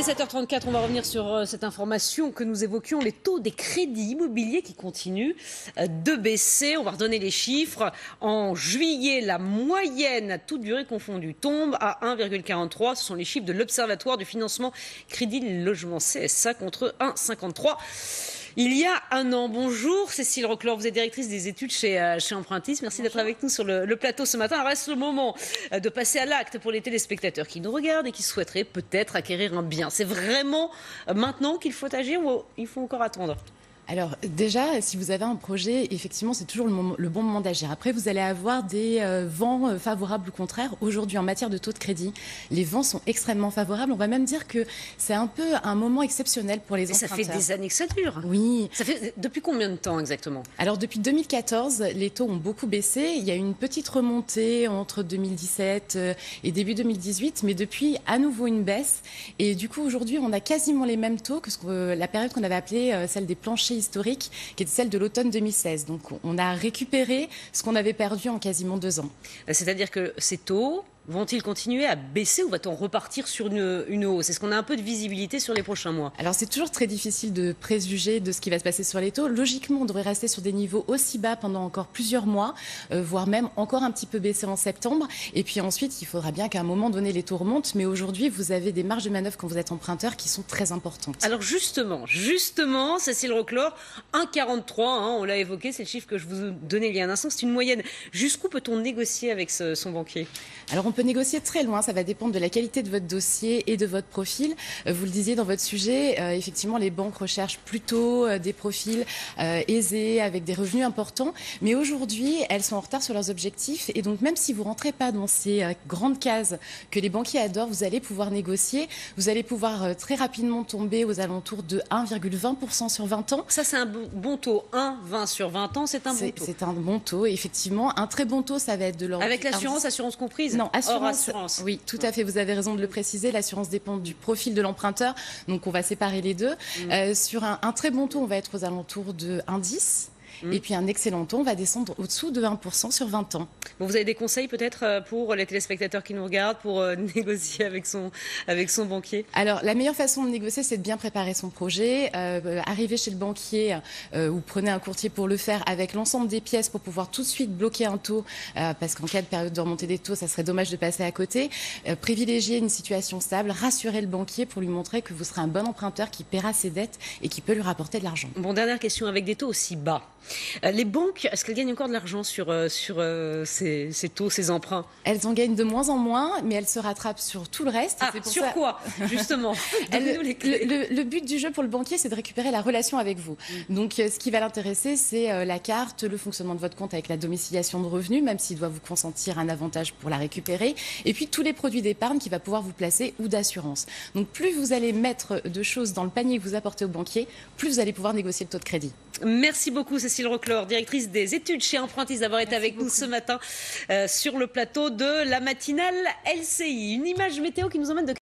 est 7h34, on va revenir sur cette information que nous évoquions, les taux des crédits immobiliers qui continuent de baisser. On va redonner les chiffres. En juillet, la moyenne, à toute durée confondue, tombe à 1,43. Ce sont les chiffres de l'Observatoire du financement crédit logement CSA contre 1,53. Il y a un an. Bonjour Cécile Roclor, vous êtes directrice des études chez Empruntis. Merci d'être avec nous sur le plateau ce matin. Il reste le moment de passer à l'acte pour les téléspectateurs qui nous regardent et qui souhaiteraient peut-être acquérir un bien. C'est vraiment maintenant qu'il faut agir ou il faut encore attendre ? Alors déjà, si vous avez un projet, effectivement, c'est toujours le bon moment d'agir. Après, vous allez avoir des vents favorables ou contraires. Aujourd'hui, en matière de taux de crédit, les vents sont extrêmement favorables. On va même dire que c'est un peu un moment exceptionnel pour les emprunteurs. Ça fait des années que ça dure. Oui. Ça fait depuis combien de temps exactement ? Alors depuis 2014, les taux ont beaucoup baissé. Il y a eu une petite remontée entre 2017 et début 2018, mais depuis à nouveau une baisse. Et du coup, aujourd'hui, on a quasiment les mêmes taux que la période qu'on avait appelée celle des planchers historique, qui est celle de l'automne 2016. Donc on a récupéré ce qu'on avait perdu en quasiment 2 ans. C'est-à-dire que ces taux vont-ils continuer à baisser ou va-t-on repartir sur une hausse ? Est-ce qu'on a un peu de visibilité sur les prochains mois ? Alors c'est toujours très difficile de préjuger de ce qui va se passer sur les taux. Logiquement, on devrait rester sur des niveaux aussi bas pendant encore plusieurs mois, voire même encore un petit peu baisser en septembre. Et puis ensuite, il faudra bien qu'à un moment donné, les taux remontent. Mais aujourd'hui, vous avez des marges de manœuvre quand vous êtes emprunteur qui sont très importantes. Alors justement, Cécile Roclor, 1,43, on l'a évoqué, c'est le chiffre que je vous donnais il y a un instant. C'est une moyenne. Jusqu'où peut-on négocier avec son banquier ? Alors on peut négocier très loin, ça va dépendre de la qualité de votre dossier et de votre profil. Vous le disiez dans votre sujet, effectivement les banques recherchent plutôt des profils aisés, avec des revenus importants. Mais aujourd'hui, elles sont en retard sur leurs objectifs. Et donc même si vous ne rentrez pas dans ces grandes cases que les banquiers adorent, vous allez pouvoir négocier. Vous allez pouvoir très rapidement tomber aux alentours de 1,20% sur 20 ans. Ça c'est un bon taux, 1,20 sur 20 ans, c'est un bon taux. C'est un bon taux, effectivement. Un très bon taux, ça va être de l'ordre... Avec assurance comprise ? Non, assurance. Oui, tout à fait, vous avez raison de le préciser. L'assurance dépend du profil de l'emprunteur, donc on va séparer les deux. Sur un très bon taux, on va être aux alentours de 1,10. Et puis un excellent taux, on va descendre au-dessous de 1% sur 20 ans. Bon, vous avez des conseils peut-être pour les téléspectateurs qui nous regardent pour négocier avec son banquier ? Alors la meilleure façon de négocier, c'est de bien préparer son projet. Arriver chez le banquier ou prenez un courtier pour le faire avec l'ensemble des pièces pour pouvoir tout de suite bloquer un taux, parce qu'en cas de période de remontée des taux, ça serait dommage de passer à côté. Privilégier une situation stable, rassurer le banquier pour lui montrer que vous serez un bon emprunteur qui paiera ses dettes et qui peut lui rapporter de l'argent. Bon, dernière question, avec des taux aussi bas, les banques, est-ce qu'elles gagnent encore de l'argent sur ces taux, ces emprunts ? Elles en gagnent de moins en moins, mais elles se rattrapent sur tout le reste. Ah, sur quoi, justement ? Donnez-nous les clés. Le but du jeu pour le banquier, c'est de récupérer la relation avec vous. Donc, ce qui va l'intéresser, c'est la carte, le fonctionnement de votre compte avec la domiciliation de revenus, même s'il doit vous consentir un avantage pour la récupérer, et puis tous les produits d'épargne qu'il va pouvoir vous placer ou d'assurance. Donc, plus vous allez mettre de choses dans le panier que vous apportez au banquier, plus vous allez pouvoir négocier le taux de crédit. Merci beaucoup Cécile Roclor, directrice des études chez Empruntis, d'avoir été avec nous ce matin sur le plateau de la matinale LCI. Une image météo qui nous emmène de